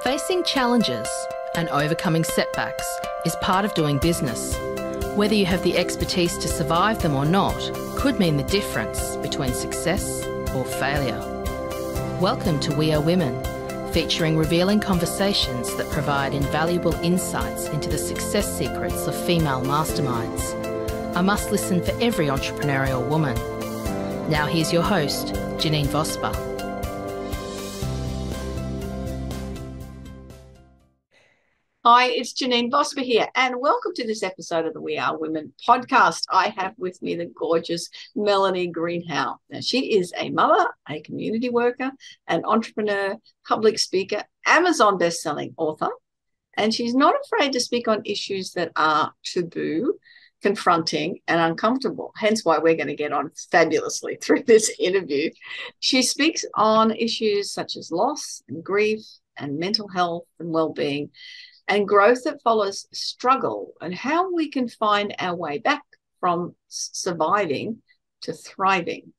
Facing challenges and overcoming setbacks is part of doing business. Whether you have the expertise to survive them or not could mean the difference between success or failure. Welcome to We Are Women, featuring revealing conversations that provide invaluable insights into the success secrets of female masterminds. A must-listen for every entrepreneurial woman. Now here's your host, Janeen Vosper. Hi, it's Janeen Vosper here, and welcome to this episode of the We Are Women podcast. I have with me the gorgeous Melanie Greenhow. Now, she is a mother, a community worker, an entrepreneur, public speaker, Amazon best-selling author, and she's not afraid to speak on issues that are taboo, confronting, and uncomfortable, hence why we're going to get on fabulously through this interview. She speaks on issues such as loss and grief and mental health and well-being, and growth that follows struggle, and how we can find our way back from surviving to thriving.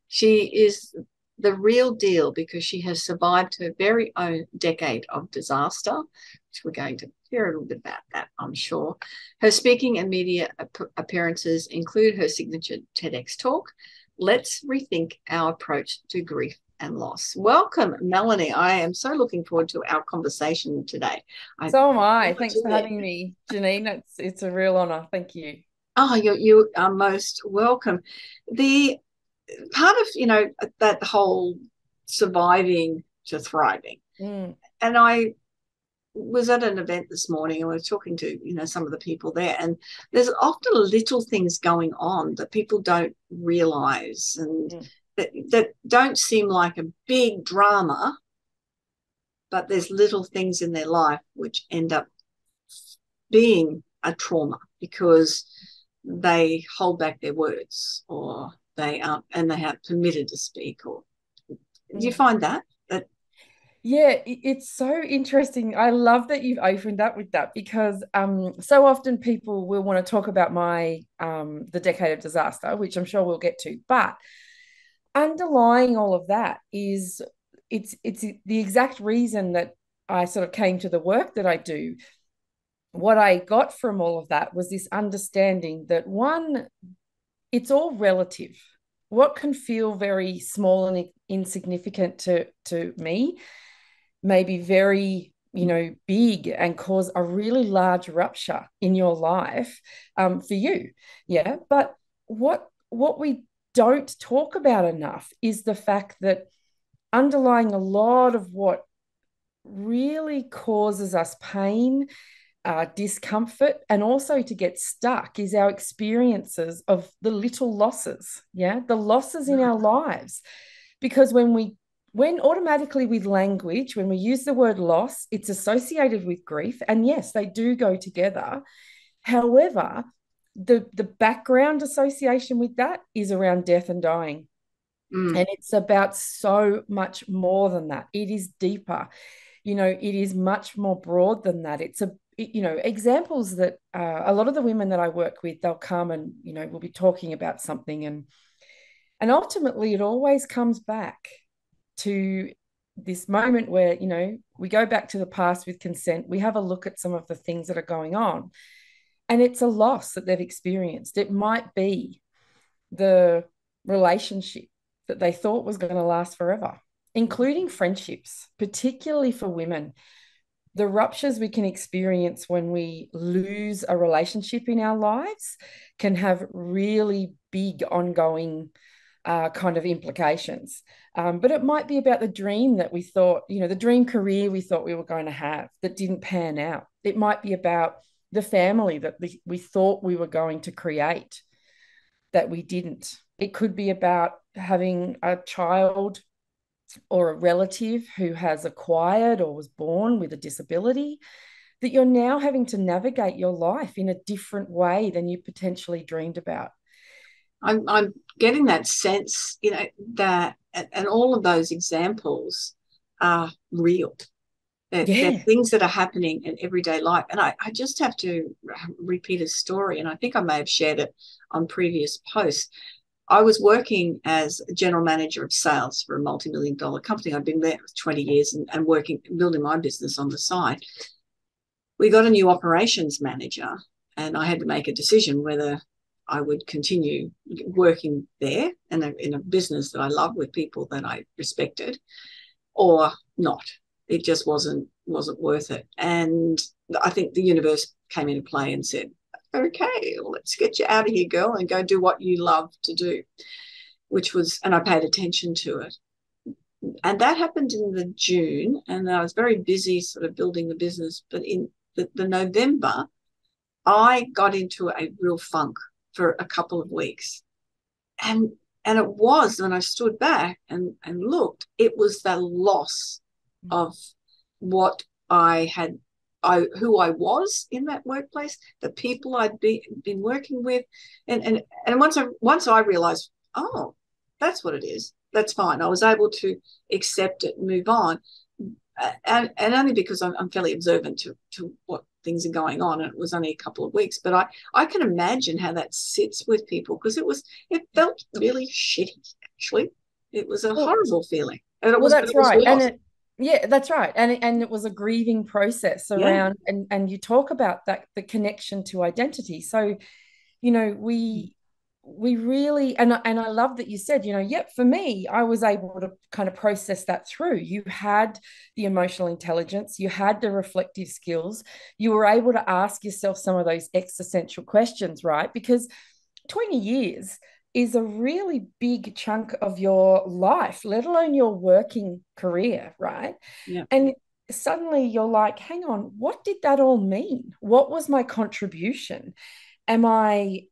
She is the real deal because she has survived her very own decade of disaster, which we're going to hear a little bit about that, I'm sure. Her speaking and media appearances include her signature TEDx talk, Let's Rethink Our Approach to Grief and Loss. Welcome, Melanie. I am so looking forward to our conversation today. So am I. Thanks for having me, Janeen. It's a real honour. Thank you. Oh, you are most welcome. The part of, that whole surviving to thriving. And I was at an event this morning and we were talking to, some of the people there, and there's often little things going on that people don't realise and that don't seem like a big drama, but there's little things in their life which end up being a trauma because they hold back their words, or they aren't permitted to speak. Or do you find that? Yeah, it's so interesting. I love that you've opened up with that, because so often people will want to talk about my the decade of disaster, which I'm sure we'll get to, but underlying all of that is it's the exact reason that I sort of came to the work that I do. What I got from all of that was this understanding that, one, it's all relative. What can feel very small and insignificant to me may be very, big and cause a really large rupture in your life for you. Yeah. But what we don't talk about enough is the fact that underlying a lot of what really causes us pain, discomfort, and also to get stuck is our experiences of the little losses, the losses in our lives. Because when automatically with language, when we use the word loss, it's associated with grief, and yes, they do go together. However, the background association with that is around death and dying. And it's about so much more than that. It is deeper. It is much more broad than that. It's examples that a lot of the women that I work with, they'll come and, we'll be talking about something, and ultimately it always comes back to this moment where, we go back to the past with consent. We have a look at some of the things that are going on, and it's a loss that they've experienced. It might be the relationship that they thought was going to last forever, including friendships, particularly for women. The ruptures we can experience when we lose a relationship in our lives can have really big ongoing kind of implications. But it might be about the dream that we thought, the dream career we thought we were going to have that didn't pan out. It might be about the family that we thought we were going to create that we didn't. It could be about having a child or a relative who has acquired or was born with a disability, that you're now having to navigate your life in a different way than you potentially dreamed about. I'm getting that sense, that, and all of those examples are real. They're things that are happening in everyday life. And I just have to repeat a story, and I think I may have shared it on previous posts. I was working as a general manager of sales for a multi-million-dollar company. I'd been there for 20 years and working, building my business on the side. We got a new operations manager, and I had to make a decision whether I would continue working there in a business that I love with people that I respected, or not. It just wasn't worth it. And I think the universe came into play and said, okay, let's get you out of here, girl, and go do what you love to do, which was, and I paid attention to it. And that happened in the June, and I was very busy sort of building the business. But in the November, I got into a real funk for a couple of weeks. And it was, when I stood back and looked, it was the loss of what I had, who I was in that workplace, the people I'd been working with. And once I realized, oh, that's what it is, that's fine. I was able to accept it and move on. And only because I'm fairly observant to what things are going on, and it was only a couple of weeks, but I can imagine how that sits with people, because it felt really shitty, actually. It was a horrible feeling. And that's right. That's right. And it was a grieving process around, and you talk about that, the connection to identity. So, we really, and I love that you said, for me, I was able to kind of process that through. You had the emotional intelligence, you had the reflective skills, you were able to ask yourself some of those existential questions, right? Because 20 years is a really big chunk of your life, let alone your working career, right? Yeah. And suddenly you're like, hang on, what did that all mean? What was my contribution? Am I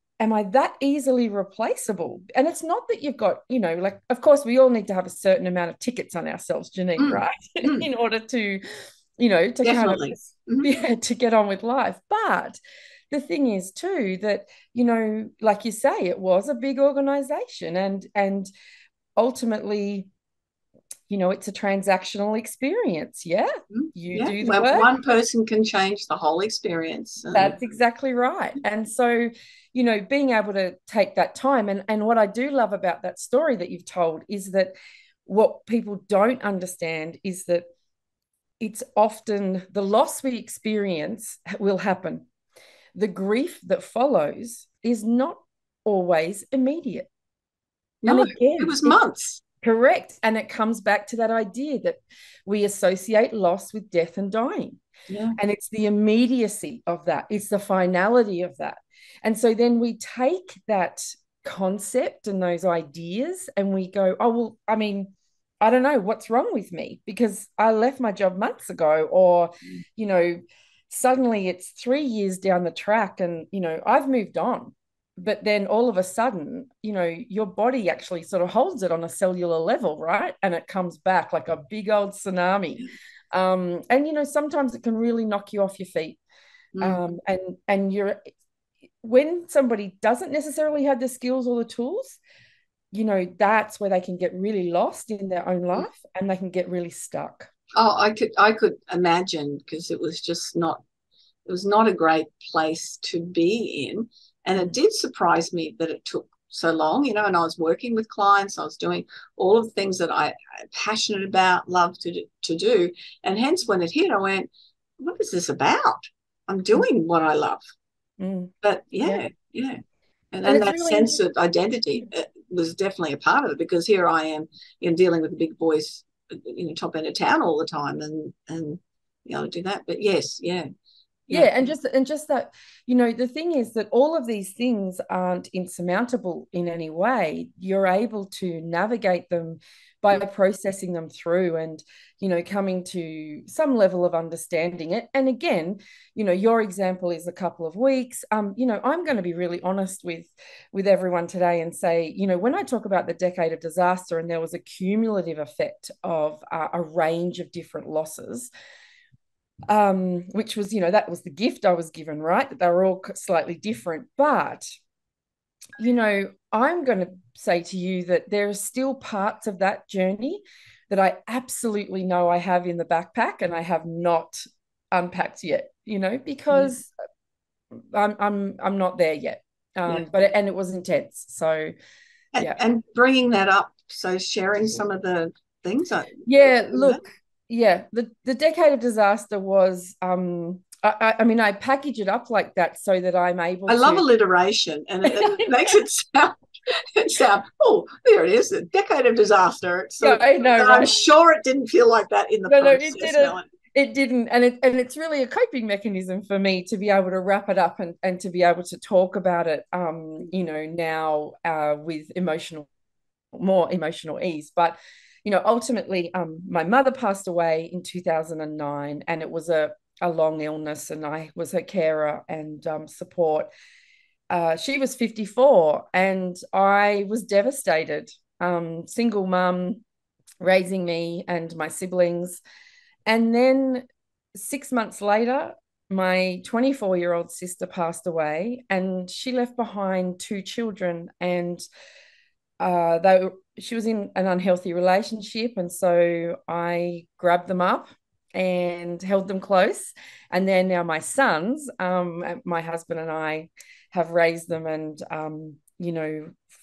that easily replaceable? And it's not that you've got, like, of course, we all need to have a certain amount of tickets on ourselves, Janeen, right? In order to, to Definitely. kind of, to get on with life. But the thing is too that, like you say, it was a big organization, and ultimately, it's a transactional experience. Yeah. You do the work. One person can change the whole experience. That's exactly right. And so, being able to take that time, and what I do love about that story that you've told is that what people don't understand is that it's often the loss we experience will happen. The grief that follows is not always immediate. No, and again, it was months. Correct. And it comes back to that idea that we associate loss with death and dying. Yeah. And it's the immediacy of that. It's the finality of that. And so then we take that concept and those ideas and we go, oh, well, I mean, I don't know what's wrong with me because I left my job months ago, or, suddenly it's 3 years down the track and, I've moved on. But then all of a sudden, your body actually sort of holds it on a cellular level, right? And it comes back like a big old tsunami. And, sometimes it can really knock you off your feet. And when somebody doesn't necessarily have the skills or the tools, that's where they can get really lost in their own life and they can get really stuck. Oh, I could imagine, because it was not a great place to be in. And it did surprise me that it took so long, and I was working with clients. I was doing all of the things that I'm passionate about, love to do. And hence when it hit, I went, what is this about? I'm doing what I love. But yeah. And that really sense of identity was definitely a part of it, because here I am, dealing with the big boys, top end of town all the time, and do that. But yes, and just that, the thing is that all of these things aren't insurmountable in any way. You're able to navigate them by processing them through and, coming to some level of understanding it. And again, your example is a couple of weeks. I'm going to be really honest with everyone today and say, when I talk about the decade of disaster and there was a cumulative effect of a range of different losses, which was, that was the gift I was given, right? That they were all slightly different. But, I'm going to say to you that there are still parts of that journey that I absolutely know I have in the backpack and I have not unpacked yet, because I'm not there yet. But it was intense. So And bringing that up, so sharing some of the things. Look, the decade of disaster was I mean, I package it up like that so that I'm able to. I love alliteration, and it makes it sound, oh, there it is, a decade of disaster. I know, right? I'm sure it didn't feel like that in the process. It didn't. It didn't, and it's really a coping mechanism for me to be able to wrap it up and to be able to talk about it, now with more emotional ease. But ultimately, my mother passed away in 2009, and it was a long illness, and I was her carer and support. She was 54, and I was devastated. Single mum, raising me and my siblings. And then 6 months later, my 24-year-old sister passed away, and she left behind two children. And she was in an unhealthy relationship. And so I grabbed them up and held them close. And then now my sons, my husband and I have raised them, and,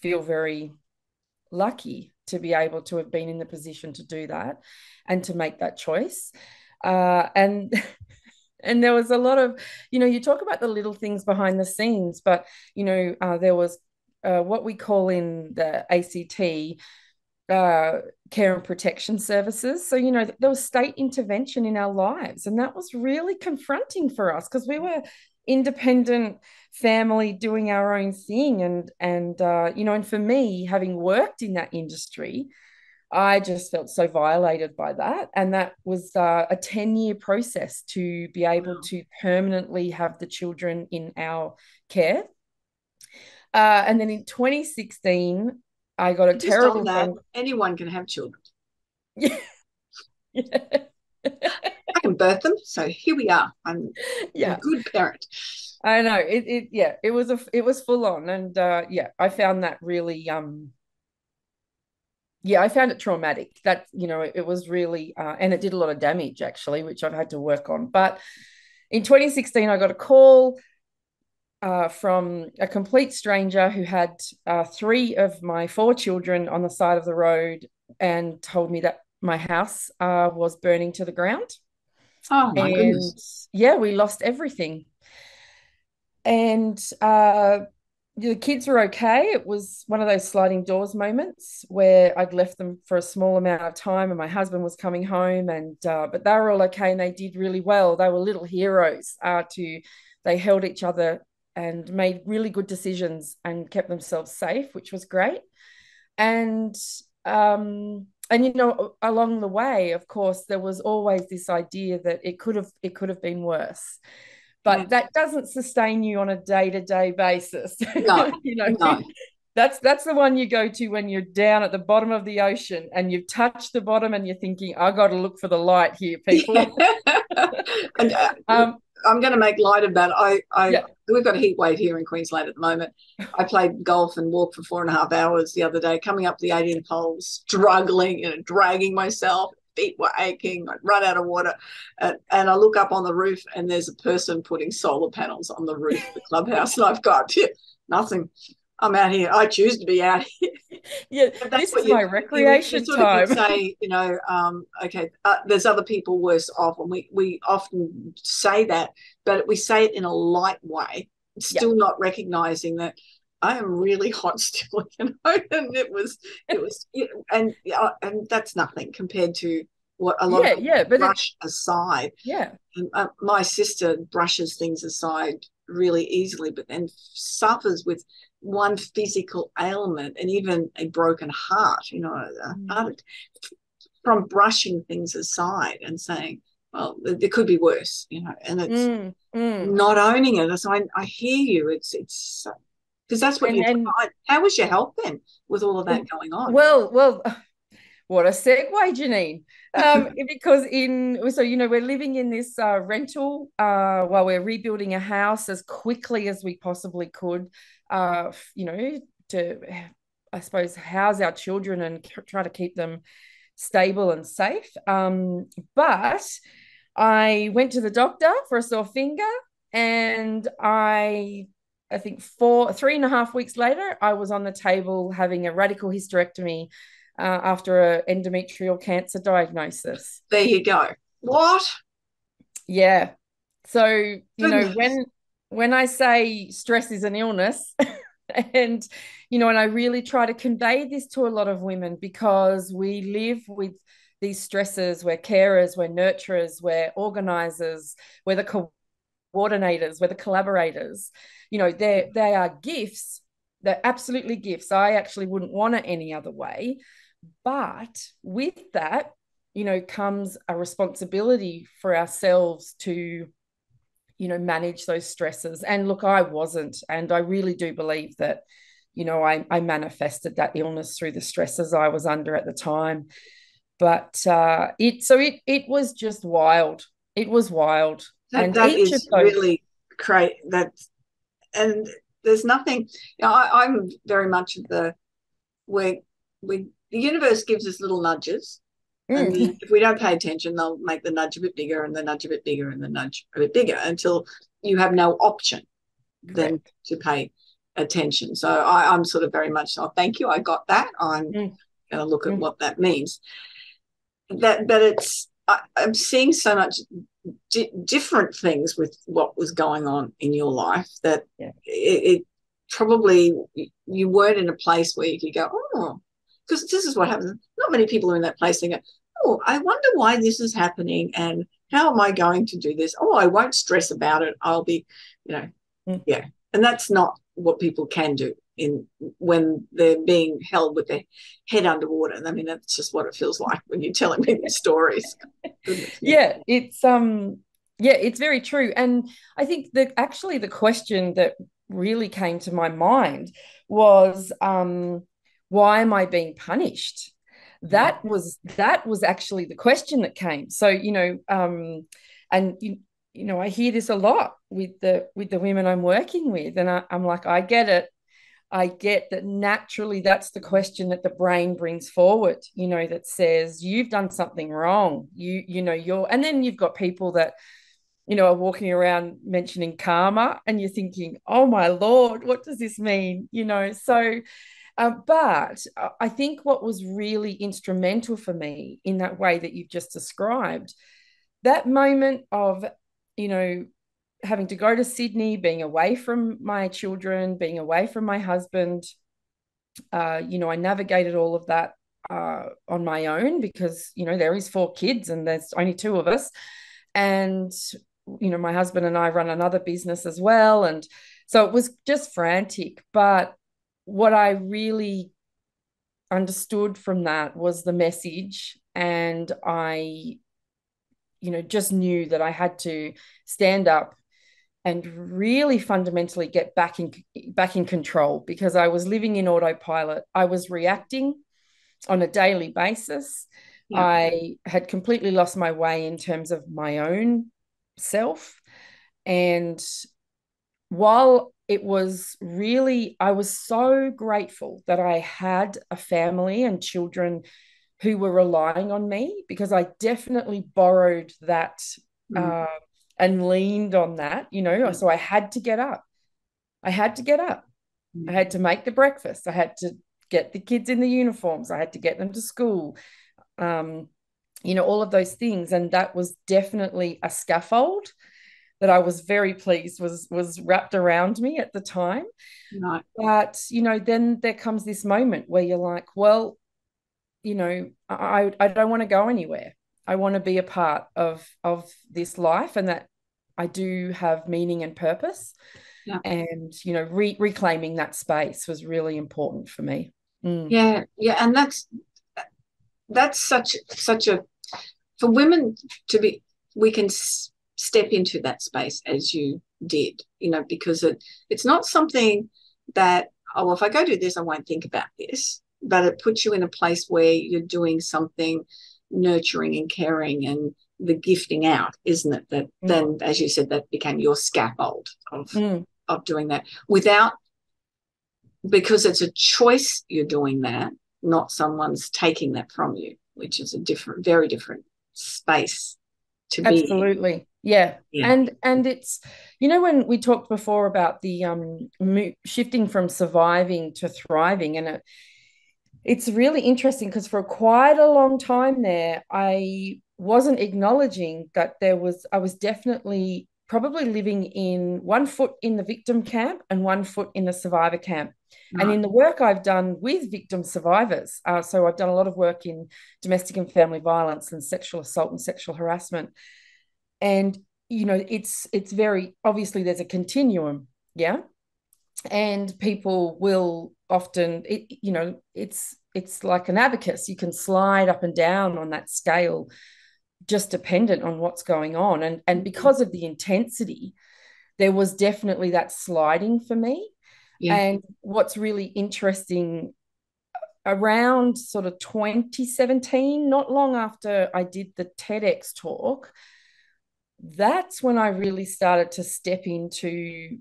feel very lucky to be able to have been in the position to do that and to make that choice. And and there was a lot of, you talk about the little things behind the scenes, but, there was what we call in the ACT care and protection services. So, there was state intervention in our lives, and that was really confronting for us because we were independent family doing our own thing. And for me, having worked in that industry, I just felt so violated by that. And that was a 10-year process to be able to permanently have the children in our care. And then in 2016, I got a terrible phone. Anyone can have children. Yeah. I can birth them, so here we are. I'm a good parent. I know it was full on, and I found that really I found it traumatic. That it was really and it did a lot of damage actually, which I've had to work on. But in 2016, I got a call from a complete stranger who had 3 of my 4 children on the side of the road, and told me that my house was burning to the ground. Oh my goodness. Yeah, we lost everything. And the kids were okay. It was one of those sliding doors moments where I'd left them for a small amount of time, and my husband was coming home, and but they were all okay, and they did really well. They were little heroes. They held each other and made really good decisions and kept themselves safe, which was great. And along the way, of course, there was always this idea that it could have been worse. But that doesn't sustain you on a day-to-day basis. No, no. That's the one you go to when you're down at the bottom of the ocean and you've touched the bottom and you're thinking, I got to look for the light here, people. And, I'm going to make light of that. We've got a heat wave here in Queensland at the moment. I played golf and walked for 4.5 hours the other day, coming up the 18th hole, struggling, dragging myself. Feet were aching. I'd run out of water. And I look up on the roof, and there's a person putting solar panels on the roof of the clubhouse. And I've got nothing. I'm out here. I choose to be out here. Yeah, this is my recreation time. Say, okay, there's other people worse off. And we often say that, but we say it in a light way, still not recognizing that I am really hot still, and and that's nothing compared to what a lot of people brush aside. Yeah. And, my sister brushes things aside really easily, but then suffers with one physical ailment and even a broken heart, from brushing things aside and saying, well, there could be worse, and it's not owning it. So I hear you. It's because that's what you tried. How was your health then with all of that going on? Well, what a segue, Janeen. Because we're living in this rental while we're rebuilding a house as quickly as we possibly could, to, I suppose, house our children and try to keep them stable and safe. But I went to the doctor for a sore finger, and I I think 3.5 weeks later, I was on the table having a radical hysterectomy after an endometrial cancer diagnosis. There you go. What? Yeah. So, you know, Goodness. when I say stress is an illness, and, you know, and I really try to convey this to a lot of women because we live with these stresses. We're carers, we're nurturers, we're organizers, we're the coordinators, we're the collaborators. You know, they are gifts. They're absolutely gifts. I actually wouldn't want it any other way. But with that, you know, comes a responsibility for ourselves to, you know, manage those stresses. And look, I wasn't. And I really do believe that, you know, I manifested that illness through the stresses I was under at the time. But it was just wild. It was wild. And That each of is those, really great. And there's nothing, you know, I'm very much of where we the universe gives us little nudges. And if we don't pay attention, they'll make the nudge a bit bigger and the nudge a bit bigger and the nudge a bit bigger until you have no option then to pay attention. So I'm sort of very much, oh, thank you, I got that. I'm going to look at what that means. But I'm seeing so much different things with what was going on in your life that it probably you weren't in a place where you could go, oh, because this is what happens. Not many people are in that place. They go, oh, I wonder why this is happening and how am I going to do this? Oh, I won't stress about it. I'll be, you know, yeah. And that's not what people can do when they're being held with their head underwater. I mean, that's just what it feels like when you're telling me these stories. Yeah, it's very true. And I think that actually the question that really came to my mind was why am I being punished? That was actually the question that came. So, you know, and you know, I hear this a lot with the women I'm working with, and I'm like, I get it. I get that naturally that's the question that the brain brings forward, you know, that says you've done something wrong. You know, and then you've got people that, you know, are walking around mentioning karma and you're thinking, oh my Lord, what does this mean? You know, so but I think what was really instrumental for me in that way that you've just described, that moment of, you know, having to go to Sydney, being away from my children, being away from my husband, you know, I navigated all of that on my own because, you know, there is 4 kids and there's only 2 of us. And, you know, my husband and I run another business as well. And so it was just frantic. But what I really understood from that was the message. And I, you know, just knew that I had to stand up and really fundamentally get back in control because I was living in autopilot. I was reacting on a daily basis. Yeah. I had completely lost my way in terms of my own self. And while it was really, I was so grateful that I had a family and children who were relying on me because I definitely borrowed that and leaned on that, you know. So I had to get up. I had to make the breakfast. I had to get the kids in the uniforms. I had to get them to school. You know, all of those things. And that was definitely a scaffold that I was very pleased was wrapped around me at the time. Right. But, you know, then there comes this moment where you're like, well, you know, I don't want to go anywhere. I want to be a part of this life and that I do have meaning and purpose. Yeah. And, you know, reclaiming that space was really important for me. Yeah. And that's such a, for women to be, we can step into that space as you did, you know, because it's not something that, oh, well, if I go do this, I won't think about this, but it puts you in a place where you're doing something nurturing and caring and the gifting out, isn't it? That then, as you said, that became your scaffold of doing that because it's a choice you're doing that, not someone's taking that from you, which is a very different space to be. Absolutely. Yeah. And it's, when we talked before about the shifting from surviving to thriving, and it's really interesting because for quite a long time there, I wasn't acknowledging that I was definitely probably living in one foot in the victim camp and one foot in the survivor camp. Right. And in the work I've done with victim survivors, so I've done a lot of work in domestic and family violence and sexual assault and sexual harassment. And, it's very, obviously there's a continuum. Yeah. And people will often, it's like an abacus. You can slide up and down on that scale, just dependent on what's going on. And because of the intensity, there was definitely that sliding for me. Yeah. And what's really interesting, around sort of 2017, not long after I did the TEDx talk, that's when I really started to step into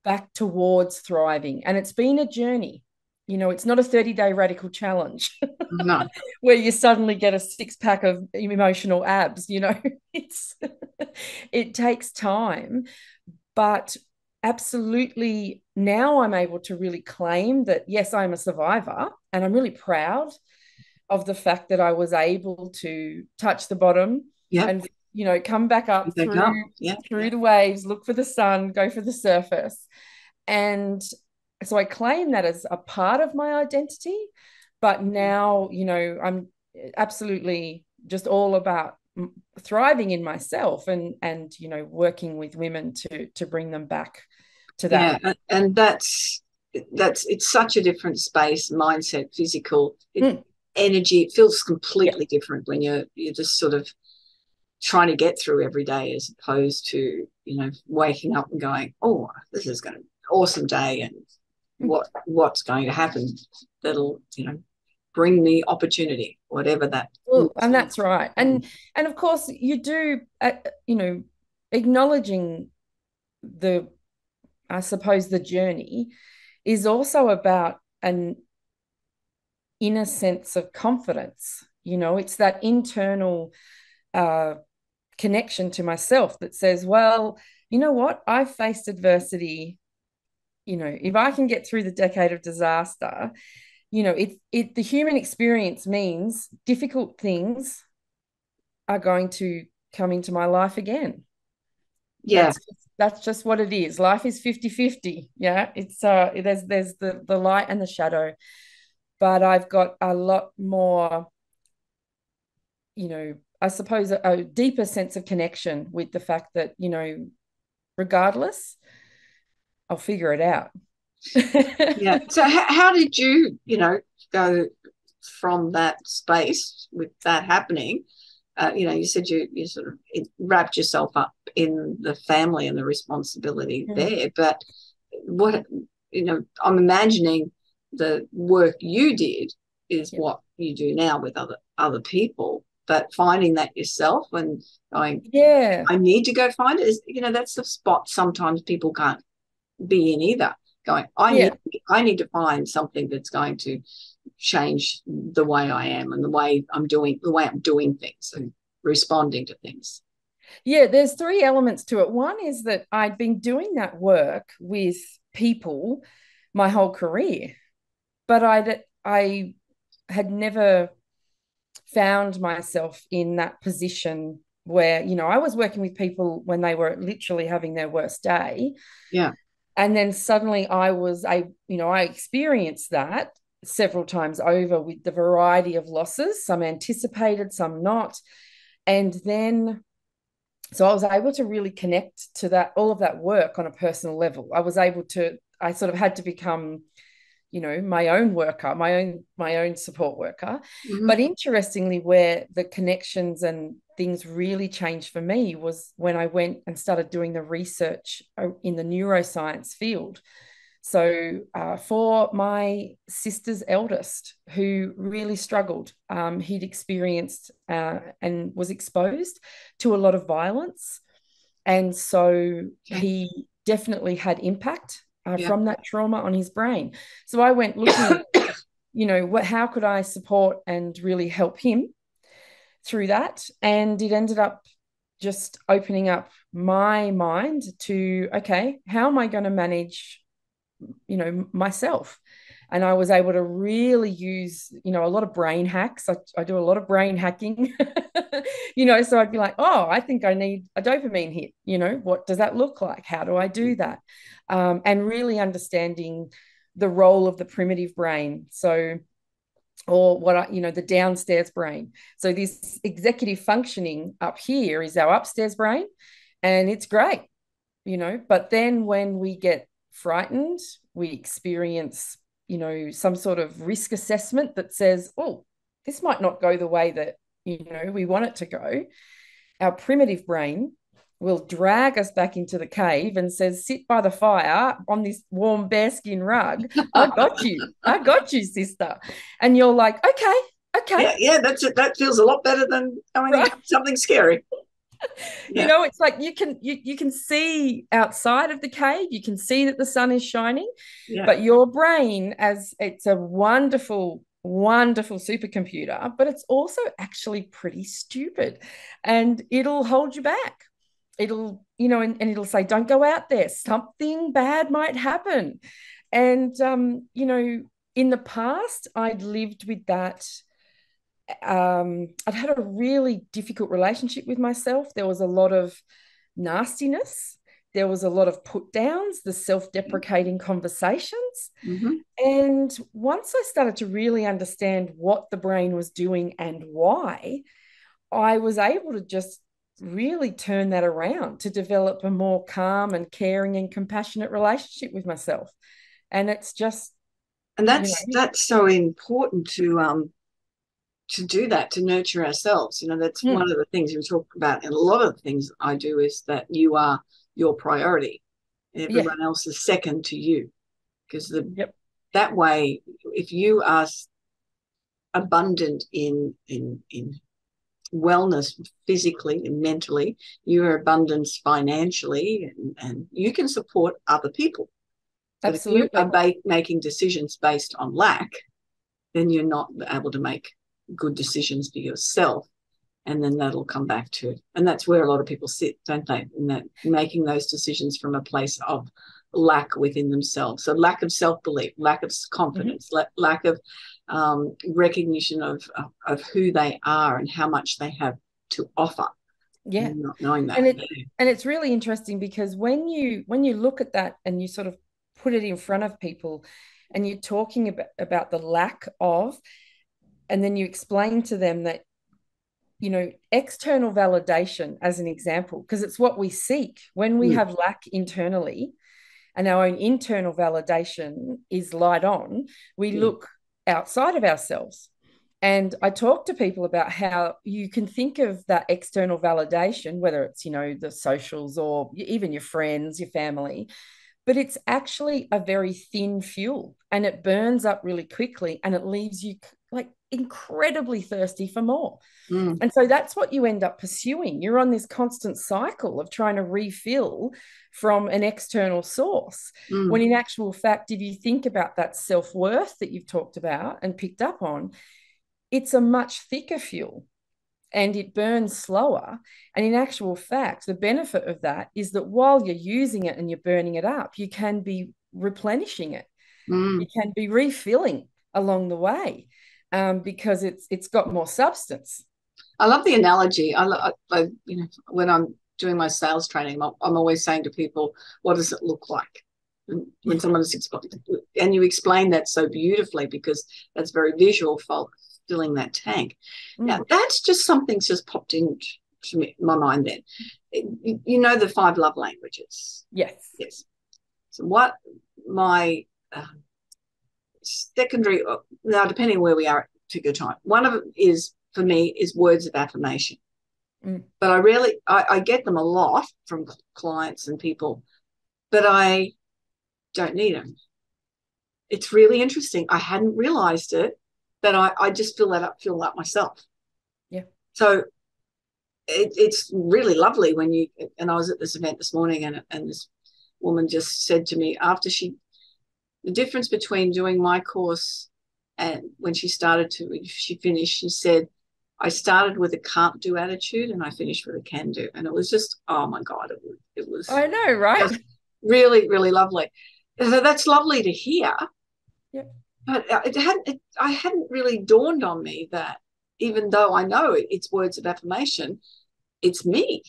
back towards thriving. And it's been a journey. It's not a 30-day radical challenge no. where you suddenly get a 6-pack of emotional abs. It takes time. But absolutely, now I'm able to really claim that, yes, I'm a survivor, and I'm really proud of the fact that I was able to touch the bottom and come back up through the waves, look for the sun, go for the surface. And so I claim that as a part of my identity. But now, I'm absolutely just all about thriving in myself and working with women to bring them back to that. Yeah, and that's it's such a different space, mindset, physical, energy. It feels completely different when you're just sort of trying to get through every day, as opposed to waking up and going, oh, this is going to be an awesome day, and what's going to happen that'll bring me opportunity, whatever that. Well, and that's right. And of course you do acknowledging I suppose the journey is also about an inner sense of confidence. It's that internal connection to myself that says, well, you know what, I've faced adversity. If I can get through the decade of disaster, the human experience means difficult things are going to come into my life again. Yeah. That's just what it is. Life is 50-50. Yeah. It's there's the light and the shadow, but I've got a lot more, I suppose a deeper sense of connection with the fact that, regardless, I'll figure it out. Yeah. So how did you, go from that space with that happening? You said you sort of wrapped yourself up in the family and the responsibility there. But what, I'm imagining the work you did is what you do now with other people. But finding that yourself and going, I need to go find it, is, that's the spot sometimes people can't be in either. Going, I need to find something that's going to change the way I am and the way I'm doing things and responding to things. Yeah, there's 3 elements to it. One is that I'd been doing that work with people my whole career, but I had never found myself in that position where, I was working with people when they were literally having their worst day. Yeah. And then suddenly I experienced that several times over with the variety of losses, some anticipated, some not. And then, so I was able to really connect to that, all of that work on a personal level. I sort of had to become, my own worker, my own support worker. Mm-hmm. But interestingly, where the connections and things really changed for me was when I went and started doing the research in the neuroscience field. So for my sister's eldest, who really struggled, he'd experienced and was exposed to a lot of violence. And so he definitely had impact from that trauma on his brain. So I went looking at, how could I support and really help him through that? And it ended up just opening up my mind to, okay, how am I going to manage, myself? And I was able to really use, a lot of brain hacks. I do a lot of brain hacking, so I'd be like, oh, I think I need a dopamine hit. What does that look like? How do I do that? And really understanding the role of the primitive brain. So, or the downstairs brain. So this executive functioning up here is our upstairs brain, and it's great, but then when we get frightened, we experience, some sort of risk assessment that says, oh, this might not go the way that, we want it to go. Our primitive brain will drag us back into the cave and says, sit by the fire on this warm bearskin rug. I got you, sister. And you're like, okay. Yeah, that's it. That feels a lot better than going into something scary. Yeah. It's like you can see outside of the cave, you can see that the sun is shining, but your brain, as it's a wonderful supercomputer, but it's also actually pretty stupid, and it'll hold you back. It'll, and it'll say, don't go out there, something bad might happen. And in the past, I'd lived with that. I'd had a really difficult relationship with myself. There was a lot of nastiness. There was a lot of put downs, the self-deprecating conversations. Mm-hmm. And once I started to really understand what the brain was doing and why, I was able to just really turn that around to develop a more calm and caring and compassionate relationship with myself. And it's just, and that's so important to do that, to nurture ourselves. That's one of the things we talk about, and a lot of the things I do is that you are your priority. Everyone else is second to you, because that way, if you are abundant in wellness physically and mentally, you are abundant financially, and you can support other people. But absolutely. if you are making decisions based on lack, then you're not able to make good decisions for yourself, and then that'll come back to it. And that's where a lot of people sit, don't they? In that, making those decisions from a place of lack within themselves. So lack of self-belief, lack of confidence, lack of recognition of who they are and how much they have to offer. Yeah, not knowing that. And it's really interesting, because when you look at that and you sort of put it in front of people, and you're talking about the lack of, and then you explain to them that, external validation as an example, because it's what we seek when we have lack internally, and our own internal validation is light on, we look outside of ourselves. And I talk to people about how you can think of that external validation, whether it's, the socials or even your friends, your family, but it's actually a very thin fuel, and it burns up really quickly, and it leaves you like incredibly thirsty for more. And so that's what you end up pursuing. You're on this constant cycle of trying to refill from an external source, when in actual fact, if you think about that self-worth that you've talked about and picked up on, it's a much thicker fuel, and it burns slower. And in actual fact, the benefit of that is that while you're using it and you're burning it up, you can be replenishing it. You can be refilling along the way, because it's got more substance. I love the analogy. I when I'm doing my sales training, I'm always saying to people, what does it look like? When someone is explaining, and you explain that so beautifully, because that's very visual for filling that tank. Now, that's just something's just popped into my mind then. The 5 love languages. Yes. So what my secondary, now depending where we are at a particular time, one of them is, for me, is words of affirmation. But I get them a lot from clients and people, but I don't need them. It's really interesting. I hadn't realized it, but I just fill that up myself. Yeah. So it's really lovely and I was at this event this morning, and this woman just said to me, after the difference between doing my course and when she finished, she said, I started with a can't do attitude and I finished with a can do. And it was just, oh my God, it was I know, right? just really, really lovely. So that's lovely to hear. Yeah. But I hadn't really dawned on me that even though I know it's words of affirmation, it's me.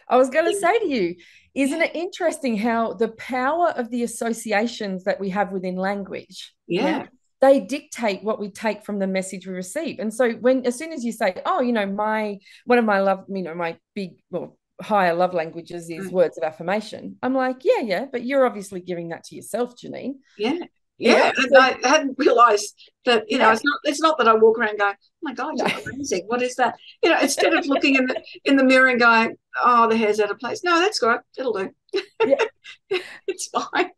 I was going to say to you, isn't it interesting how the power of the associations that we have within language, Yeah. they dictate what we take from the message we receive. And so as soon as you say, oh, one of my love, my big, well, higher love languages is words of affirmation. I'm like, yeah, but you're obviously giving that to yourself, Janeen. Yeah. And so, I hadn't realized that, it's not that I walk around going, oh my God, you're amazing. What is that? Instead of looking in the mirror and going, oh, the hair's out of place. No, that's good. It'll do. It's fine.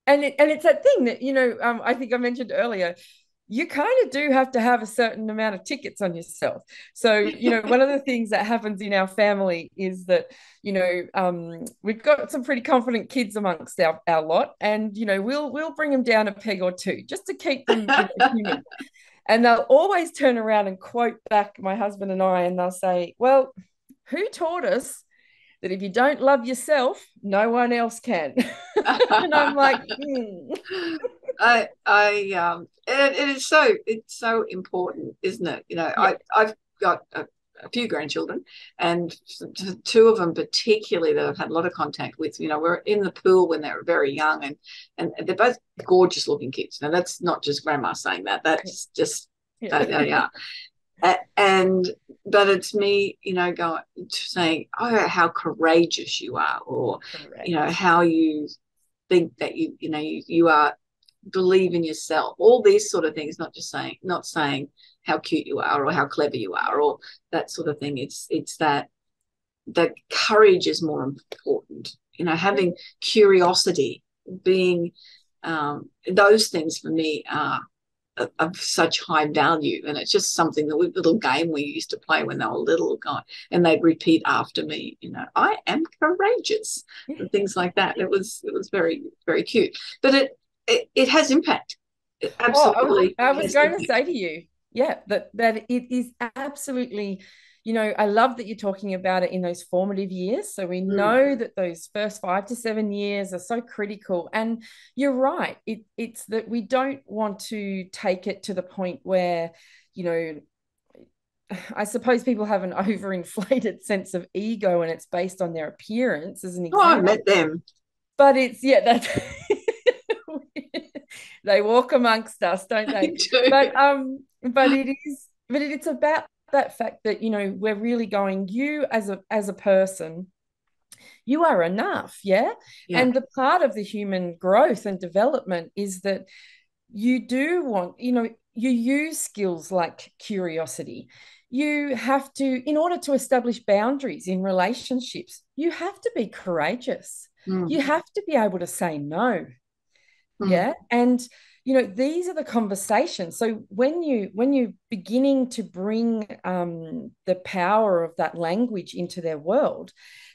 And it's that thing that, I think I mentioned earlier, you kind of do have to have a certain amount of tickets on yourself. So, one of the things that happens in our family is that, we've got some pretty confident kids amongst our lot, and, we'll bring them down a peg or two just to keep them human. And they'll always turn around and quote back my husband and I, and they'll say, well, who taught us that if you don't love yourself, no one else can? And I'm like, it's so important, isn't it? I've got a few grandchildren, and two of them particularly that I've had a lot of contact with. We're in the pool when they were very young, and they're both gorgeous looking kids. Now that's not just grandma saying that. That's just they are. But it's me, going saying, oh, how courageous you are, or how you think that you are, believe in yourself, all these sort of things. Not saying how cute you are or how clever you are or that sort of thing. It's that courage is more important. Having curiosity, being those things for me are of such high value, and it's just something that little game we used to play when they were little, and they'd repeat after me, I am courageous, and things like that. It was very, very cute, but it has impact. It absolutely. I was going to say to you, that it is absolutely. I love that you're talking about it in those formative years. So we know that those first 5 to 7 years are so critical. And you're right. It's that we don't want to take it to the point where, I suppose people have an overinflated sense of ego and it's based on their appearance as an example. Oh, I met them. But it's, that's... they walk amongst us, don't they? But it's about that fact that we're really going, you as a person, you are enough. And the part of the human growth and development is that you do want, you use skills like curiosity. You have to, in order to establish boundaries in relationships, you have to be courageous. You have to be able to say no. And these are the conversations. So when you're beginning to bring the power of that language into their world,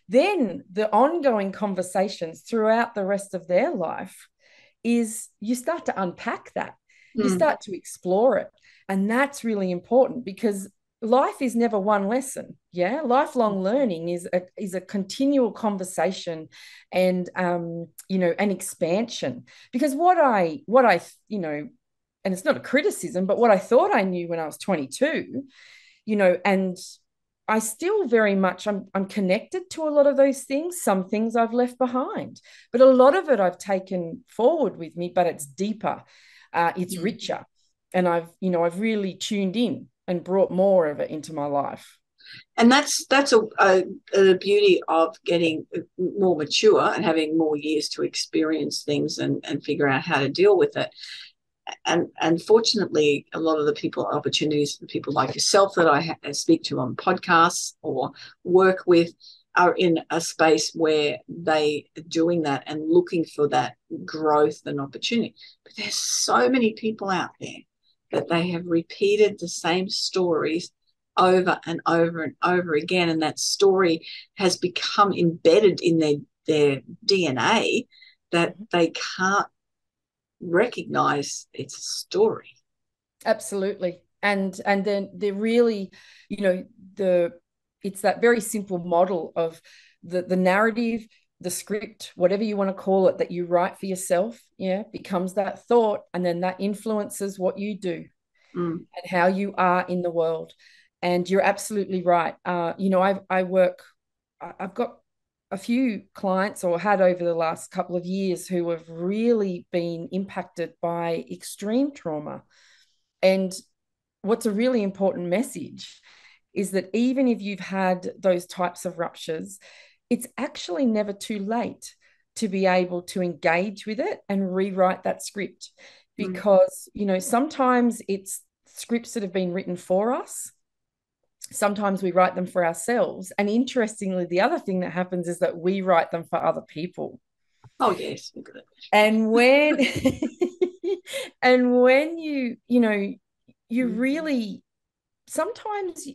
then the ongoing conversations throughout the rest of their life is you start to unpack that. You start to explore it. And that's really important because life is never one lesson. Lifelong learning is a continual conversation and an expansion. Because what I and it's not a criticism, but what I thought I knew when I was 22, and I still very much I'm connected to a lot of those things. Some things I've left behind, but a lot of it I've taken forward with me. But it's deeper, it's richer, and I've really tuned in and brought more of it into my life. And that's a beauty of getting more mature and having more years to experience things and figure out how to deal with it. And fortunately, a lot of the opportunities for people like yourself that I speak to on podcasts or work with are in a space where they are doing that and looking for that growth and opportunity. But there's so many people out there that they have repeated the same stories over and over and over again, and that story has become embedded in their DNA that they can't recognize it's a story. Absolutely. And then they're really, you know, it's that very simple model of the narrative, the script, whatever you want to call it, that you write for yourself, yeah, becomes that thought, and then that influences what you do and how you are in the world. And you're absolutely right. You know, I've got a few clients, or had over the last couple of years, who have really been impacted by extreme trauma. And what's a really important message is that even if you've had those types of ruptures, it's actually never too late to be able to engage with it and rewrite that script. Because, you know, sometimes it's scripts that have been written for us. Sometimes we write them for ourselves. And interestingly, the other thing that happens is that we write them for other people. Oh, yes. And when and when you know, you really, sometimes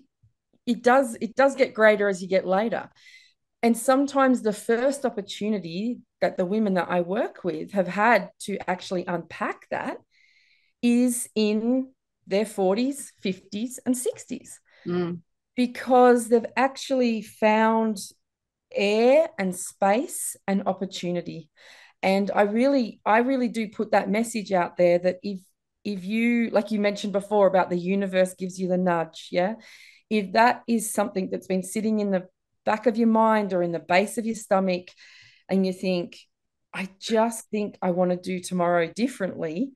it does get greater as you get later. And sometimes the first opportunity that the women that I work with have had to actually unpack that is in their 40s, 50s, and 60s, because they've actually found air and space and opportunity. And I really do put that message out there, that if you, like you mentioned before about the universe gives you the nudge, yeah, if that is something that's been sitting in the back of your mind or in the base of your stomach, and you think, I just think I want to do tomorrow differently,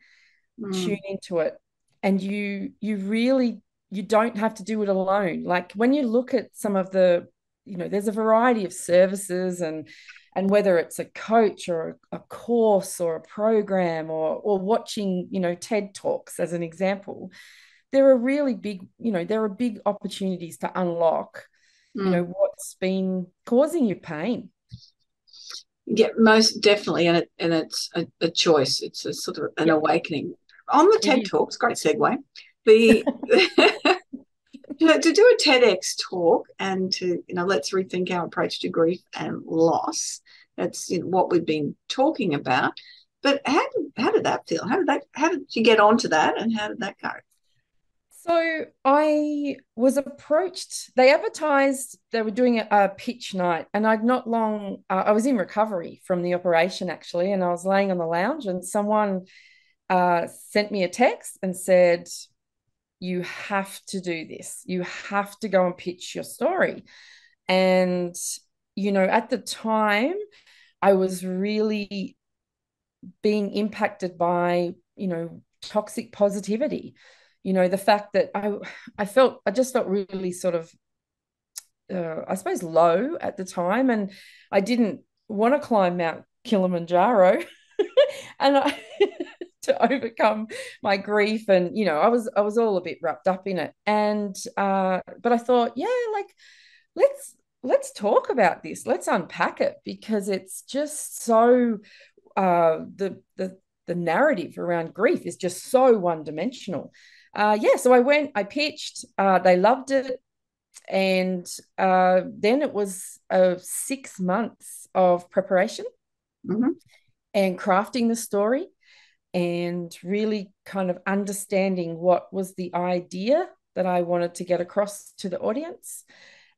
tune into it. And you really, you don't have to do it alone. Like when you look at some of the, you know, there's a variety of services, and whether it's a coach or a course or a program, or watching, you know, TED Talks as an example, there are really big, you know, there are big opportunities to unlock, you know, what's been causing you pain. Yeah, most definitely. And it's a choice. It's a sort of an awakening. On the TED Talks, great segue, the to do a TEDx talk and to, you know, let's rethink our approach to grief and loss. That's, you know, what we've been talking about. But how did that feel? How did you get onto that, and how did that go? So I was approached, they advertised, they were doing a pitch night, and I'd not long, I was in recovery from the operation actually, and I was laying on the lounge, and someone sent me a text and said, you have to do this. You have to go and pitch your story. And, you know, at the time, I was really being impacted by, you know, toxic positivity. You know, the fact that I just felt really sort of, I suppose, low at the time. And I didn't want to climb Mount Kilimanjaro. And to overcome my grief, and you know, I was all a bit wrapped up in it. And but I thought, yeah, like let's talk about this, let's unpack it, because it's just so the narrative around grief is just so one-dimensional. So I pitched, they loved it. And then it was 6 months of preparation and crafting the story, and really kind of understanding what was the idea that I wanted to get across to the audience.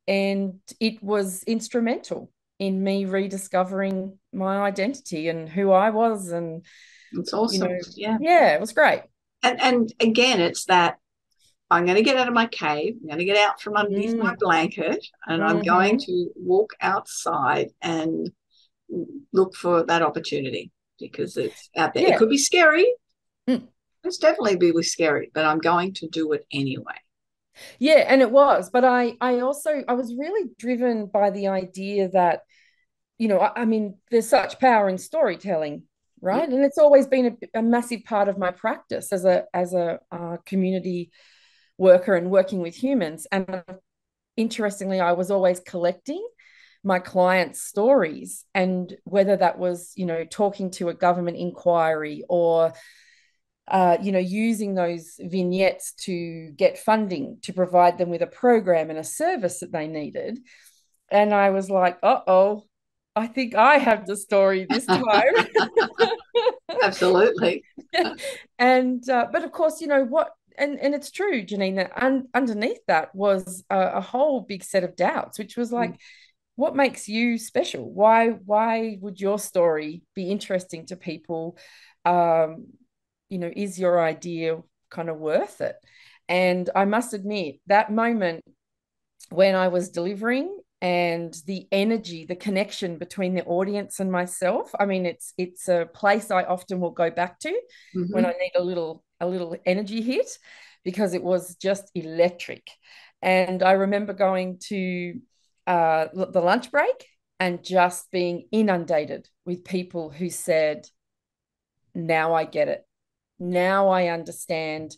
And it was instrumental in me rediscovering my identity and who I was. And it's awesome. You know, yeah, it was great. And again, it's that I'm going to get out of my cave, I'm going to get out from underneath my blanket, and I'm going to walk outside and look for that opportunity, because it's out there. It could be scary. It's definitely be scary, but I'm going to do it anyway. Yeah, and it was. But I was really driven by the idea that, you know, I mean, there's such power in storytelling, right? And it's always been a massive part of my practice as a community worker and working with humans. And interestingly, I was always collecting my clients' stories, and whether that was, you know, talking to a government inquiry, or you know, using those vignettes to get funding to provide them with a program and a service that they needed. And I was like, I think I have the story this time. Absolutely. And but of course, you know what, and it's true, Janine, that underneath that was a whole big set of doubts, which was like, what makes you special? Why would your story be interesting to people? Is your idea kind of worth it? And I must admit, that moment when I was delivering and the energy, the connection between the audience and myself, I mean, it's a place I often will go back to when I need a little energy hit, because it was just electric. And I remember going to the lunch break and just being inundated with people who said, now I get it. Now I understand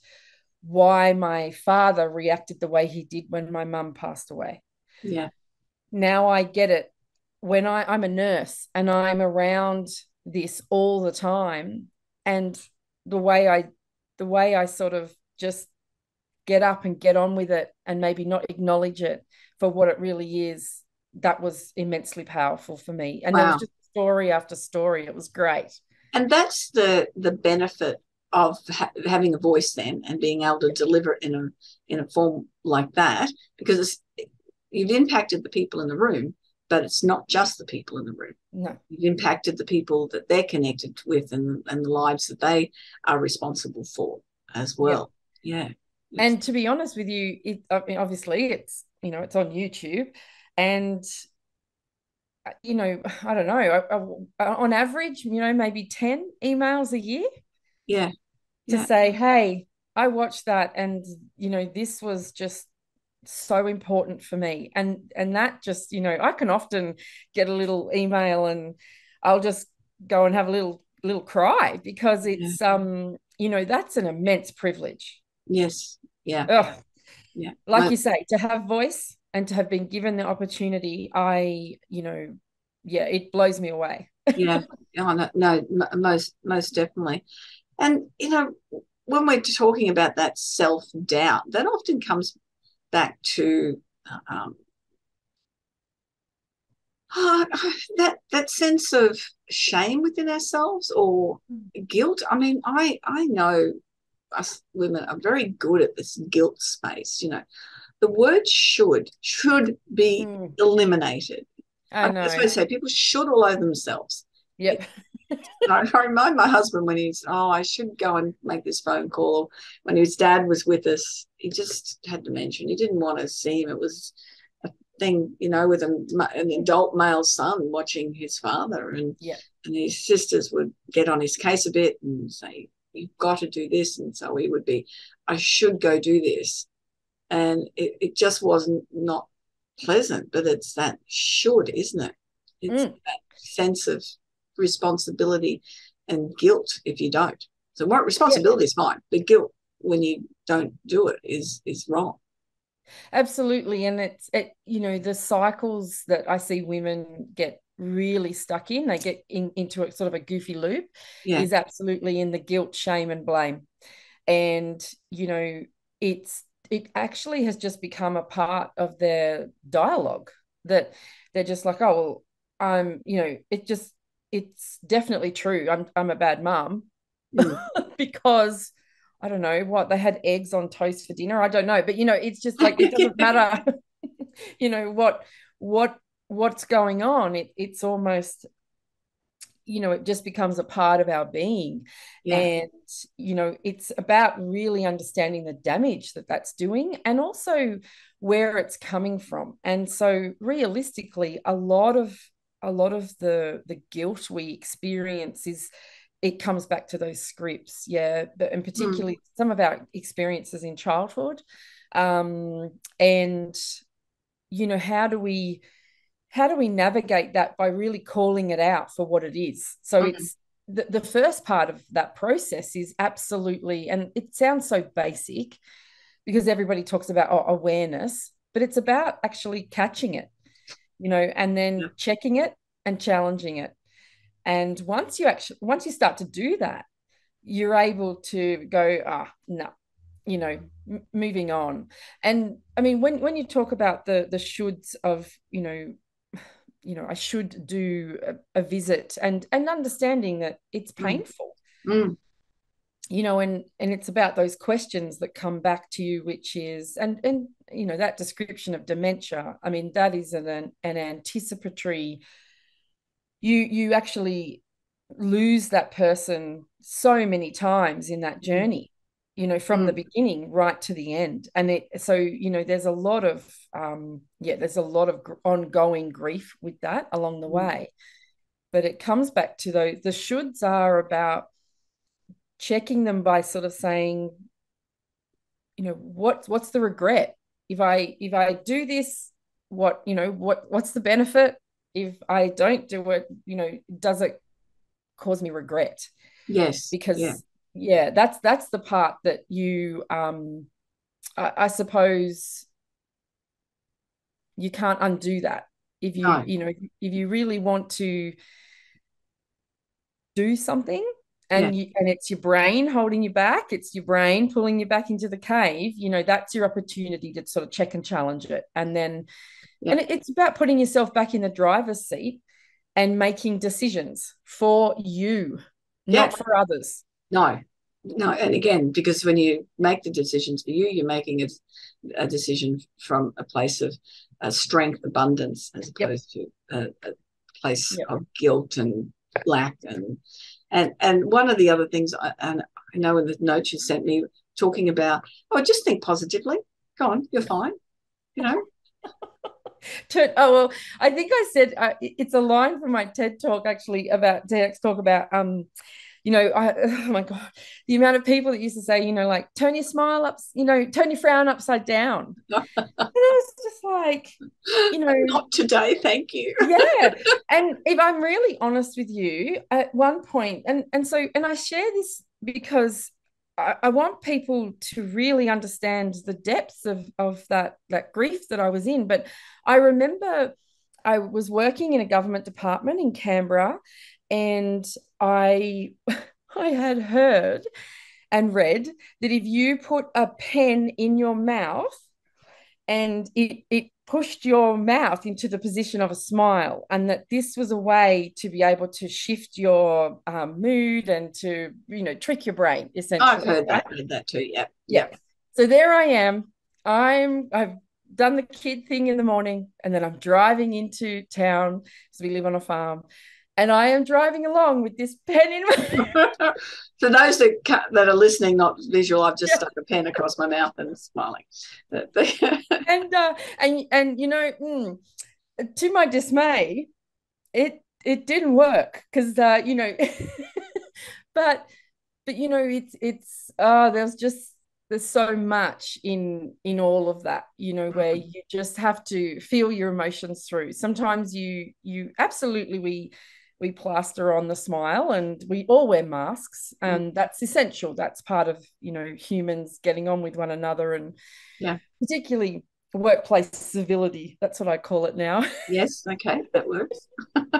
why my father reacted the way he did when my mum passed away. Yeah. Now I get it. When I'm a nurse and I'm around this all the time, and the way I sort of just get up and get on with it and maybe not acknowledge it for what it really is, that was immensely powerful for me. And there was just story after story. It was great. And that's the benefit of having a voice then, and being able to deliver it in a form like that, because you've impacted the people in the room, but it's not just the people in the room. No. You've impacted the people that they're connected with, and the lives that they are responsible for as well. Yeah. And to be honest with you, obviously it's on YouTube, and I don't know, on average, maybe 10 emails a year. Yeah. To say, hey, I watched that, and this was just so important for me. And that just, I can often get a little email and I'll just go and have a little cry, because it's that's an immense privilege. Yes. Yeah. Ugh. Yeah. Like you say, to have voice and to have been given the opportunity, it blows me away. Yeah. Oh, no, most definitely. And when we're talking about that self-doubt, that often comes back to that sense of shame within ourselves, or guilt. I mean, I know us women are very good at this guilt space. The word should be eliminated. I know. That's what I say. People should all over themselves. Yep. I remind my husband when I should go and make this phone call. When his dad was with us, he just had to mention he didn't want to see him. It was a thing, with an adult male son watching his father, and his sisters would get on his case a bit and say, you've got to do this. And so he would be, I should go do this. And it just wasn't not pleasant, but it's that should, isn't it? It's that sense of responsibility and guilt if you don't. So what responsibility is fine, but guilt when you don't do it is wrong. Absolutely. And it's the cycles that I see women get really stuck in, they get into a sort of a goofy loop, is absolutely in the guilt, shame, and blame. And it actually has just become a part of their dialogue, that they're just like, oh well, it's definitely true, I'm a bad mom. Because I don't know what, they had eggs on toast for dinner, I don't know, but it's just like, it doesn't matter what's going on, it's almost it just becomes a part of our being. And it's about really understanding the damage that's doing, and also where it's coming from. And so realistically, a lot of the guilt we experience it comes back to those scripts, and particularly some of our experiences in childhood. And how do we navigate that by really calling it out for what it is? So it's the first part of that process is absolutely, and it sounds so basic because everybody talks about awareness, but it's about actually catching it, and then checking it and challenging it. And once you start to do that, you're able to go, no, moving on. And I mean, when you talk about the shoulds of, I should do a visit, and understanding that it's painful. and it's about those questions that come back to you, which is, and that description of dementia, I mean, that is an anticipatory, you actually lose that person so many times in that journey, from the beginning right to the end. And there's a lot of ongoing grief with that along the way. But it comes back to the shoulds are about checking them by sort of saying, what's the regret? If I do this, what's the benefit? If I don't do it, does it cause me regret? Yes. Because that's the part that you I suppose you can't undo that. If if you really want to do something, and it's your brain holding you back, it's your brain pulling you back into the cave, that's your opportunity to sort of check and challenge it. And then and it's about putting yourself back in the driver's seat and making decisions for you, not for others. No. And again, because when you make the decisions for you, you're making a decision from a place of strength, abundance, as opposed to a place of guilt and lack. And one of the other things, and I know in the notes you sent me talking about, just think positively. Go on, you're fine. Well, I think I said it's a line from my TED talk, actually, about TEDx talk about oh my God, the amount of people that used to say, like, turn your smile up, turn your frown upside down. And I was just like, not today, thank you. Yeah. And if I'm really honest with you, at one point, and I share this because I want people to really understand the depths of that grief that I was in. But I remember I was working in a government department in Canberra, and I had heard and read that if you put a pen in your mouth and it pushed your mouth into the position of a smile, and that this was a way to be able to shift your mood and to, trick your brain, essentially. I've heard that, read that too. Yeah. So there I am. I've done the kid thing in the morning, and then I'm driving into town because we live on a farm. And I am driving along with this pen in my For those that are listening, not visual, I've just stuck a pen across my mouth and smiling. and to my dismay, it didn't work because but there's so much in all of that, where you just have to feel your emotions through. Sometimes you absolutely we plaster on the smile, and we all wear masks, and that's essential. That's part of, humans getting on with one another, and particularly workplace civility. That's what I call it now. Yes, okay, that works. I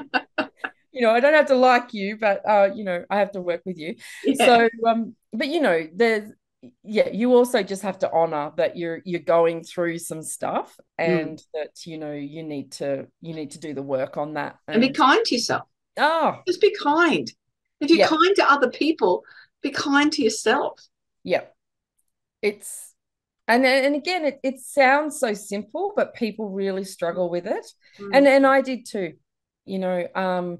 don't have to like you, but I have to work with you. So but there's you also just have to honor that you're going through some stuff, and that you need to do the work on that, and be kind to yourself. Just be kind. If you're kind to other people, be kind to yourself. It's and again, it sounds so simple, but people really struggle with it. And I did too. I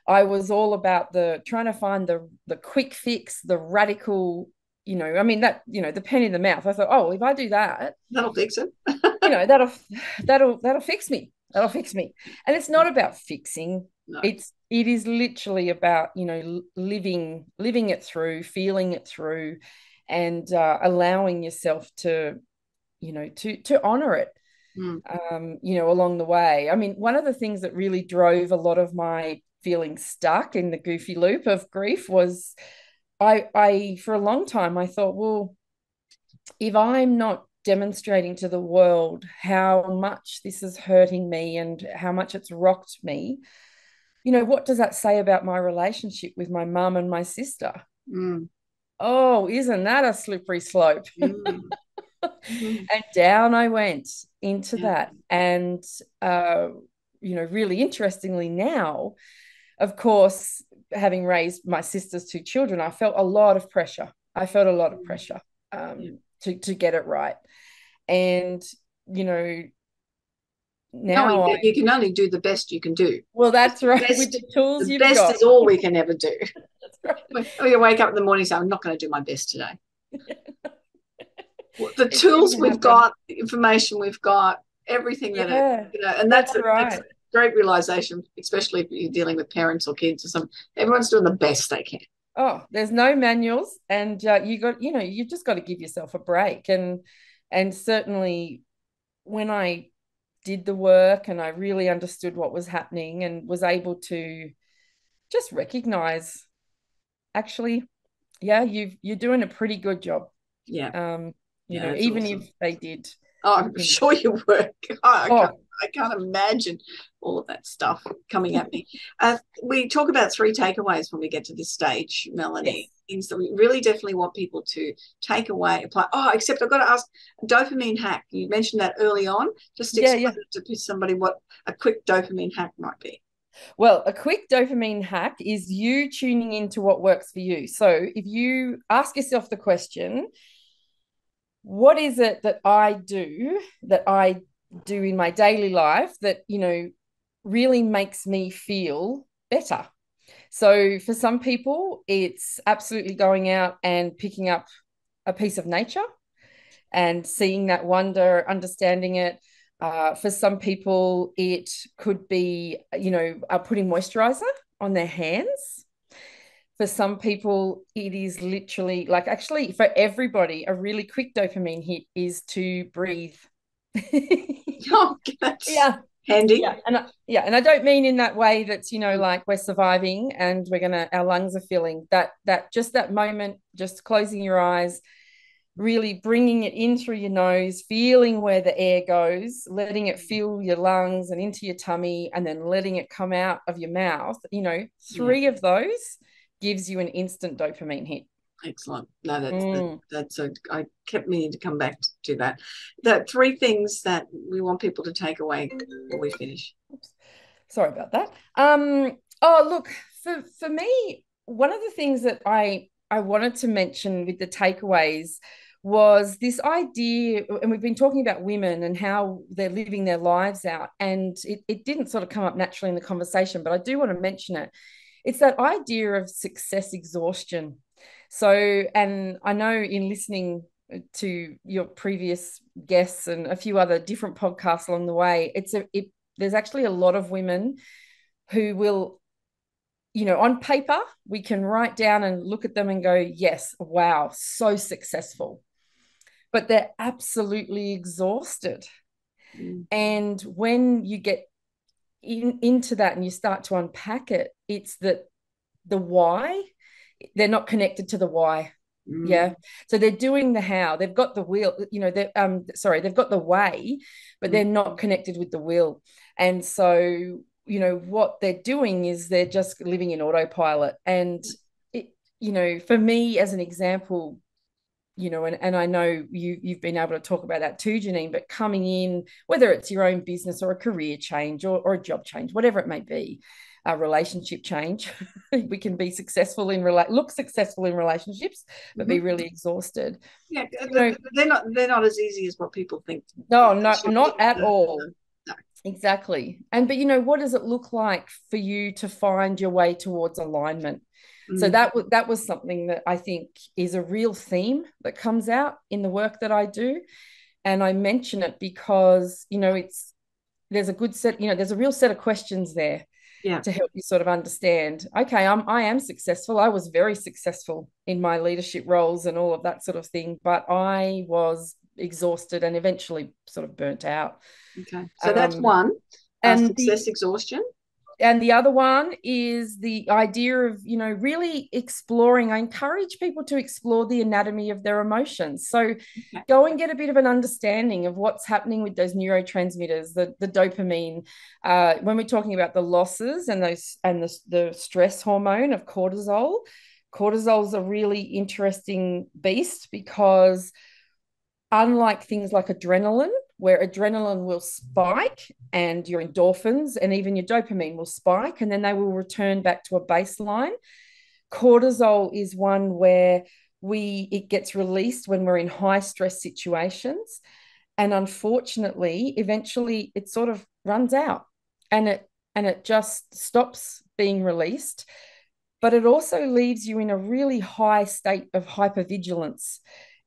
was all about trying to find the quick fix, the radical, the pen in the mouth. I thought, if I do that, that'll fix it. that'll fix me. That'll fix me. And it's not about fixing. No. It is literally about, living it through, feeling it through, and allowing yourself to honor it, along the way. I mean, one of the things that really drove a lot of my feeling stuck in the goofy loop of grief was I for a long time, I thought, well, if I'm not demonstrating to the world how much this is hurting me and how much it's rocked me, what does that say about my relationship with my mum and my sister? Oh, isn't that a slippery slope? And down I went into that. And, really interestingly now, of course, having raised my sister's two children, I felt a lot of pressure I felt a lot of pressure to get it right. And, now you can only do the best you can do. Well, that's right. With the tools you've got. The best is all we can ever do. That's right. We wake up in the morning and say, I'm not going to do my best today. The tools we've got, the information we've got, everything that and that's right. That's a great realization, especially if you're dealing with parents or kids or something. Everyone's doing the best they can. Oh, there's no manuals, and you just got to give yourself a break. And certainly when I did the work and I really understood what was happening and was able to just recognize, actually, you're doing a pretty good job. Yeah. Even awesome. If they did. Oh, I'm sure you were. I can't imagine all of that stuff coming at me. We talk about 3 takeaways when we get to this stage, Melanie. Yes. Things that we really definitely want people to take away, apply. Oh, except I've got to ask, dopamine hack. You mentioned that early on. Just explain to somebody what a quick dopamine hack might be. Well, a quick dopamine hack is you tuning into what works for you. So if you ask yourself the question, what is it that I do in my daily life that, really makes me feel better? So for some people, it's absolutely going out and picking up a piece of nature and seeing that wonder, understanding it. For some people, it could be, putting moisturizer on their hands. For some people, it is literally actually for everybody, a really quick dopamine hit is to breathe. Oh, that's handy. And I don't mean in that way that's, like we're surviving and our lungs are filling. That just that moment, just closing your eyes, really bringing it in through your nose, feeling where the air goes, letting it fill your lungs and into your tummy, and then letting it come out of your mouth. 3 of those gives you an instant dopamine hit. Excellent. No, I kept meaning to come back to that. The 3 things that we want people to take away before we finish. Oops. Sorry about that. Look, for me, one of the things that I wanted to mention with the takeaways was this idea, and we've been talking about women and how they're living their lives out, and it didn't sort of come up naturally in the conversation, but I do want to mention it. It's that idea of success exhaustion. So, and I know in listening to your previous guests and a few other different podcasts along the way, there's actually a lot of women who will, on paper, we can write down and look at them and go, yes, wow, so successful. But they're absolutely exhausted. Mm. And when you get into that and you start to unpack it, it's that the why, they're not connected to the why. So they're doing the how, they've got the will, they've got the way, but they're not connected with the will. And so what they're doing is they're just living in autopilot. And for me, as an example, and I know you've been able to talk about that too, Janeen, but coming in, whether it's your own business or a career change or a job change, whatever it may be, a relationship change, we can be successful look successful in relationships, but be really exhausted. Yeah, they're not as easy as what people think. No, not at all. No. Exactly. But what does it look like for you to find your way towards alignment? So that was something that I think is a real theme that comes out in the work that I do. And I mention it because, there's a good set, there's a real set of questions there to help you sort of understand, okay, I am successful. I was very successful in my leadership roles and all of that sort of thing, but I was exhausted and eventually sort of burnt out. Okay. So that's one, and success exhaustion. And the other one is the idea of, really exploring. I encourage people to explore the anatomy of their emotions. So go and get a bit of an understanding of what's happening with those neurotransmitters, the dopamine. When we're talking about the losses and the stress hormone of cortisol, cortisol's a really interesting beast because unlike things like adrenaline, where adrenaline will spike and your endorphins and even your dopamine will spike and then they will return back to a baseline. Cortisol is one where it gets released when we're in high stress situations. And unfortunately, eventually it sort of runs out and it just stops being released. But it also leaves you in a really high state of hypervigilance,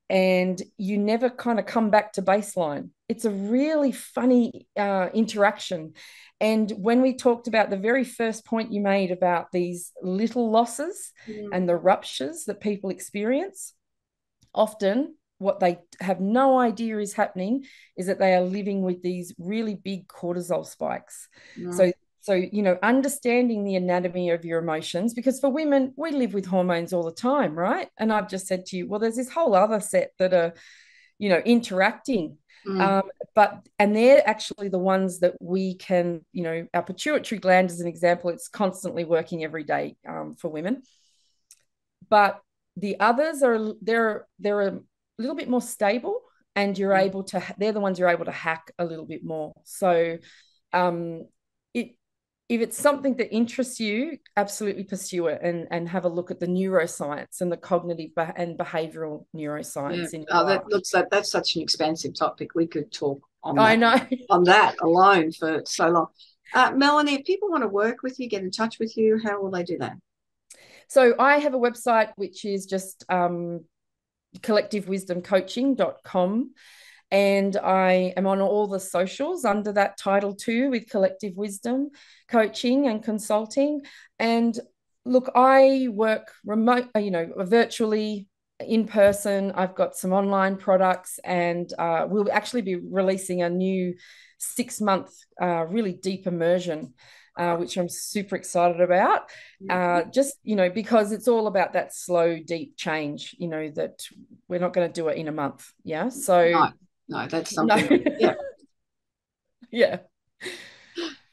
and you never kind of come back to baseline. It's a really funny interaction. And when we talked about the very first point you made about these little losses and the ruptures that people experience, often what they have no idea is happening is that they are living with these really big cortisol spikes. So, you know, understanding the anatomy of your emotions, because for women, we live with hormones all the time, right? And I've just said to you, well, there's this whole other set that are, you know, interacting. And they're actually the ones that we can, you know, our pituitary gland, as an example, it's constantly working every day for women. But the others they're a little bit more stable, and they're the ones you're able to hack a little bit more. So if it's something that interests you, absolutely pursue it and have a look at the neuroscience and the cognitive and behavioral neuroscience. That looks like that's such an expansive topic. We could talk on I know. on that alone for so long. Melanie, if people want to work with you, get in touch with you, how will they do that? So I have a website which is just collectivewisdomcoaching.com. And I am on all the socials under that title too, with Collective Wisdom Coaching and Consulting. And look, I work remote, you know, virtually, in person. I've got some online products, and we'll actually be releasing a new 6-month really deep immersion, which I'm super excited about. Just, you know, because it's all about that slow, deep change, you know, that we're not going to do it in a month. Yeah. So no, that's something. No. Yeah.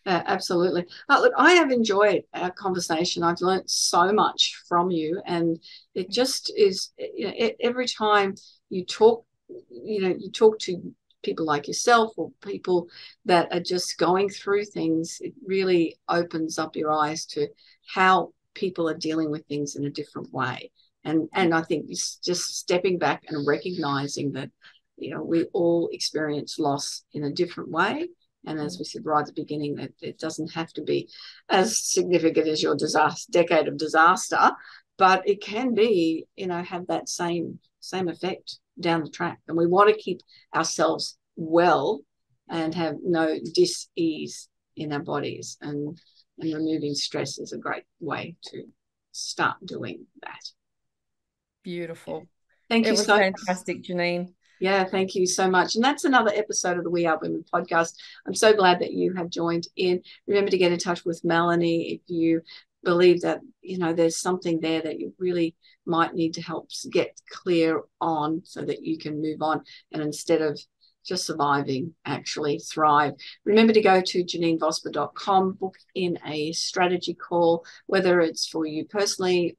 Absolutely. Look, I have enjoyed our conversation. I've learned so much from you, and it just is, you know, every time you talk, you know, you talk to people like yourself or people that are just going through things, it really opens up your eyes to how people are dealing with things in a different way. And I think it's just stepping back and recognizing that, you know, we all experience loss in a different way. And as we said right at the beginning, that it doesn't have to be as significant as your decade of disaster, but it can be, you know, have that same effect down the track. And we want to keep ourselves well and have no dis-ease in our bodies. And removing stress is a great way to start doing that. Beautiful. Thank you. It was fantastic, Janeen. Yeah, thank you so much. And that's another episode of the We Are Women podcast. I'm so glad that you have joined in. Remember to get in touch with Melanie if you believe that, you know, there's something there that you really might need to help get clear on, so that you can move on, and instead of just surviving, actually thrive. Remember to go to janeenvosper.com, book in a strategy call, whether it's for you personally,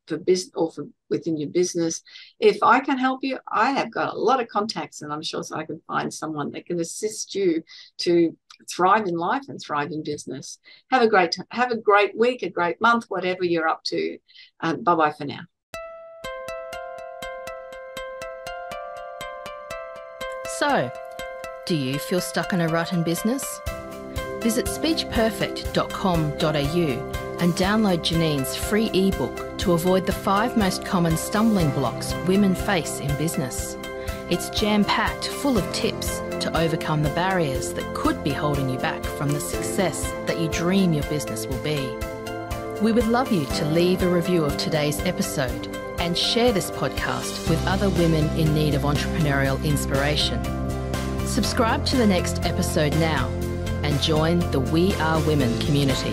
for business, or for within your business. If I can help you, I have got a lot of contacts, and I'm sure I can find someone that can assist you to thrive in life and thrive in business. Have a great week, a great month, whatever you're up to. Bye-bye for now. So, do you feel stuck in a rut in business? Visit speechperfect.com.au and download Janeen's free ebook to avoid the 5 most common stumbling blocks women face in business. It's jam-packed full of tips to overcome the barriers that could be holding you back from the success that you dream your business will be. We would love you to leave a review of today's episode and share this podcast with other women in need of entrepreneurial inspiration. Subscribe to the next episode now and join the We Are Women community.